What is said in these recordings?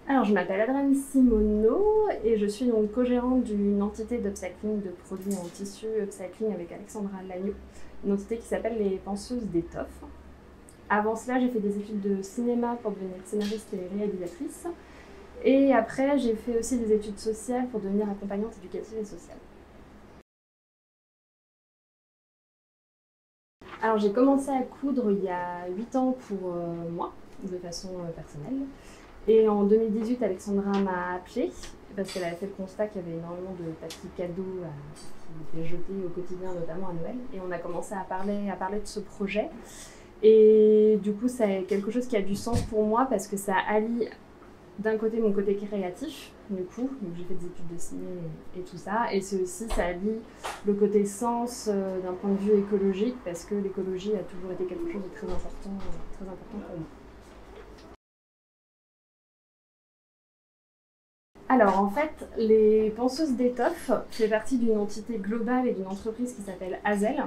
Alors, je m'appelle Adrienne Simoneau et je suis donc co-gérante d'une entité d'upcycling de produits en tissu upcycling avec Alexandra Lagneau, une entité qui s'appelle les Penseuses d'étoffe. Avant cela, j'ai fait des études de cinéma pour devenir scénariste et réalisatrice. Et après, j'ai fait aussi des études sociales pour devenir accompagnante éducative et sociale. Alors, j'ai commencé à coudre il y a 8 ans pour moi, de façon personnelle. Et en 2018, Alexandra m'a appelée parce qu'elle avait fait le constat qu'il y avait énormément de papiers cadeaux qui étaient jetés au quotidien, notamment à Noël. Et on a commencé à parler de ce projet. Et du coup, c'est quelque chose qui a du sens pour moi parce que ça allie d'un côté mon côté créatif, du coup, donc j'ai fait des études de ciné et tout ça, et c'est aussi, ça allie le côté sens d'un point de vue écologique parce que l'écologie a toujours été quelque chose de très important pour moi. Alors en fait, les Penseuses d'étoffe fait partie d'une entité globale et d'une entreprise qui s'appelle Hazel.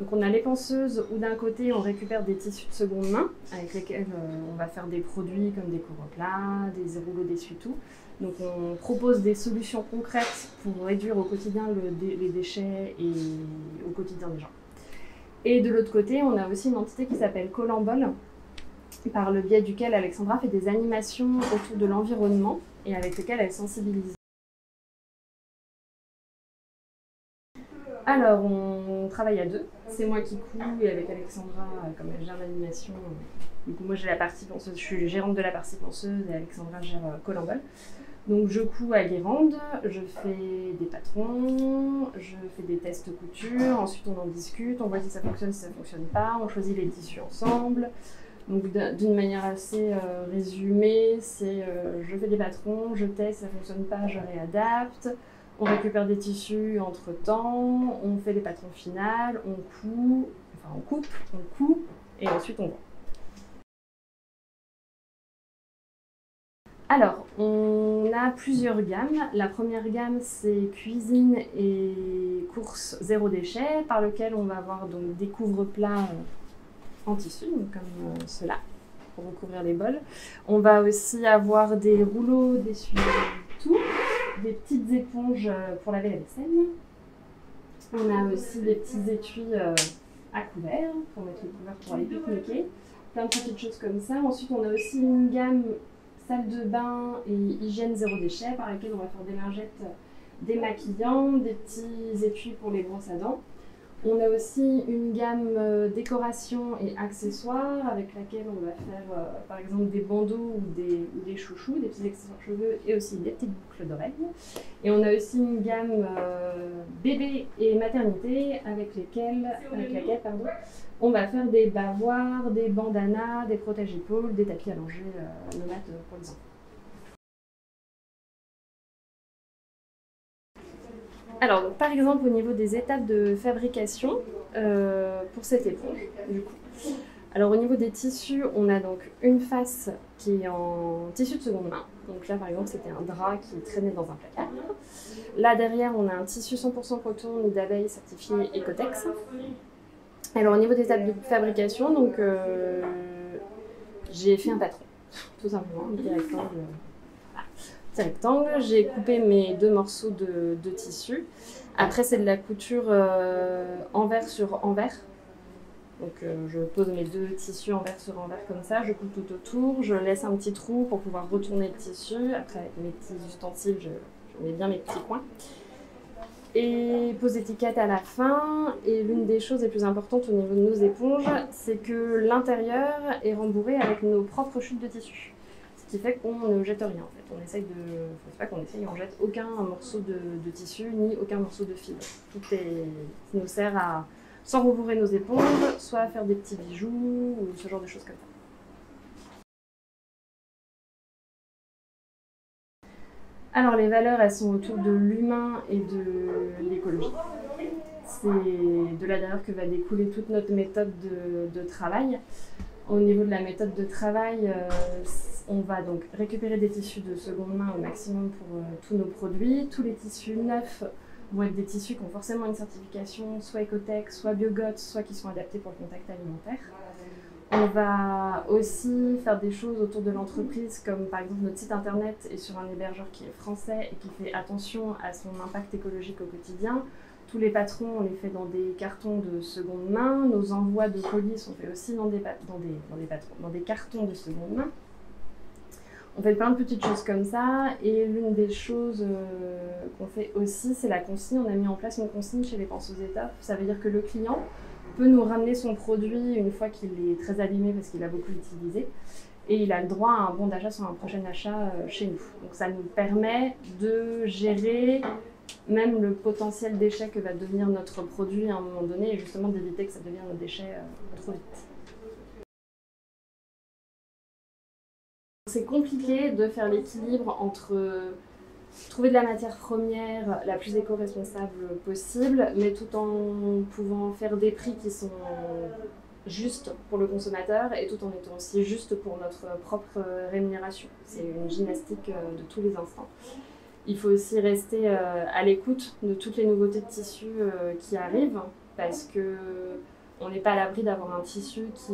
Donc on a les penseuses où d'un côté on récupère des tissus de seconde main avec lesquels on va faire des produits comme des couvre-plats, des rouleaux d'essuie-tout. Donc on propose des solutions concrètes pour réduire au quotidien les déchets et au quotidien des gens. Et de l'autre côté, on a aussi une entité qui s'appelle Colambole, par le biais duquel Alexandra fait des animations autour de l'environnement et avec lesquelles elle sensibilise. Alors, on travaille à deux. C'est moi qui couds et avec Alexandra, comme elle gère l'animation. Du coup, moi j'ai la partie penseuse, je suis gérante de la partie penseuse et Alexandra gère Colambole. Donc, je couds à Guérande, je fais des patrons, je fais des tests couture, ensuite on en discute, on voit si ça fonctionne, si ça fonctionne pas, on choisit les tissus ensemble. Donc, d'une manière assez résumée, c'est je fais des patrons, je teste, ça fonctionne pas, je réadapte. On récupère des tissus entre temps, on fait des patrons finales, on coupe, on coupe et ensuite on vend. Alors, on a plusieurs gammes. La première gamme, c'est cuisine et course zéro déchet, par lequel on va avoir donc des couvre-plats en tissu, donc comme cela, pour recouvrir les bols. On va aussi avoir des rouleaux d'essuie-tout, des petites éponges pour laver la vaisselle. On a aussi des petits étuis à couvert, pour mettre les couverts pour aller pique-niquer. Plein de petites choses comme ça. Ensuite, on a aussi une gamme salle de bain et hygiène zéro déchet, par laquelle on va faire des lingettes démaquillantes, des petits étuis pour les brosses à dents. On a aussi une gamme décoration et accessoires avec laquelle on va faire par exemple des bandeaux ou des chouchous, des petits accessoires cheveux et aussi des petites boucles d'oreilles. Et on a aussi une gamme bébé et maternité avec laquelle on va faire des bavoirs, des bandanas, des protège-épaules, des tapis allongés nomades pour les enfants. Alors, donc, par exemple, au niveau des étapes de fabrication pour cette éponge, du coup. Alors, au niveau des tissus, on a donc une face qui est en tissu de seconde main. Donc là, par exemple, c'était un drap qui traînait dans un placard. Là, derrière, on a un tissu 100% coton, nid d'abeille certifié Ecotex. Alors, au niveau des étapes de fabrication, donc j'ai fait un patron, tout simplement, un petit rectangle. J'ai coupé mes 2 morceaux de tissu. Après, c'est de la couture envers sur envers. Donc, je pose mes 2 tissus envers sur envers comme ça. Je coupe tout autour. Je laisse un petit trou pour pouvoir retourner le tissu. Après, avec mes petits ustensiles, je mets bien mes petits coins. Et pose étiquette à la fin. Et l'une des choses les plus importantes au niveau de nos éponges, c'est que l'intérieur est rembourré avec nos propres chutes de tissu. Ce qui fait qu'on ne jette rien en fait. On essaye on jette aucun morceau de tissu ni aucun morceau de fibre. Tout nous sert à soit rembourrer nos éponges, soit à faire des petits bijoux ou ce genre de choses comme ça. Alors les valeurs, elles sont autour de l'humain et de l'écologie. C'est de là d'ailleurs que va découler toute notre méthode de travail. Au niveau de la méthode de travail, on va donc récupérer des tissus de seconde main au maximum pour tous nos produits. Tous les tissus neufs vont être des tissus qui ont forcément une certification, soit Ecotech, soit Biogot, soit qui sont adaptés pour le contact alimentaire. On va aussi faire des choses autour de l'entreprise, comme par exemple notre site internet est sur un hébergeur qui est français et qui fait attention à son impact écologique au quotidien. Tous les patrons, on les fait dans des cartons de seconde main. Nos envois de colis sont faits aussi dans des cartons de seconde main. On fait plein de petites choses comme ça. Et l'une des choses qu'on fait aussi, c'est la consigne. On a mis en place une consigne chez les Penseuses Étoffes. Ça veut dire que le client peut nous ramener son produit une fois qu'il est très abîmé parce qu'il a beaucoup utilisé. Et il a le droit à un bon d'achat sur un prochain achat chez nous. Donc ça nous permet de gérer même le potentiel déchet que va devenir notre produit à un moment donné et justement d'éviter que ça devienne un déchet trop vite. C'est compliqué de faire l'équilibre entre trouver de la matière première la plus éco-responsable possible, mais tout en pouvant faire des prix qui sont justes pour le consommateur et tout en étant aussi justes pour notre propre rémunération. C'est une gymnastique de tous les instants. Il faut aussi rester à l'écoute de toutes les nouveautés de tissus qui arrivent, parce qu'on n'est pas à l'abri d'avoir un tissu qui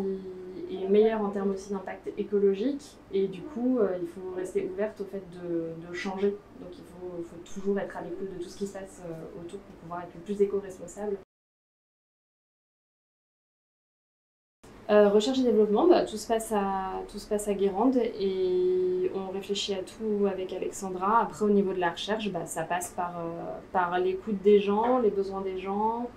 est meilleur en termes aussi d'impact écologique, et du coup il faut rester ouverte au fait de changer. Donc il faut toujours être à l'écoute de tout ce qui se passe autour pour pouvoir être le plus éco-responsable. Recherche et développement, tout se passe à Guérande et on réfléchit à tout avec Alexandra. Après, au niveau de la recherche, ça passe par l'écoute des gens, les besoins des gens.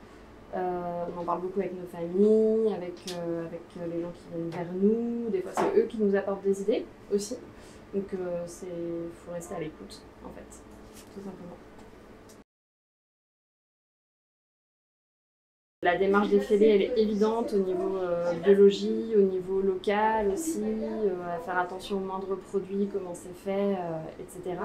On en parle beaucoup avec nos familles, avec les gens qui viennent vers nous. Des fois, c'est eux qui nous apportent des idées aussi. Donc, il faut rester à l'écoute, en fait, tout simplement. La démarche des fêlés, elle est évidente au niveau biologie, au niveau local aussi, à faire attention aux moindres produits, comment c'est fait, etc.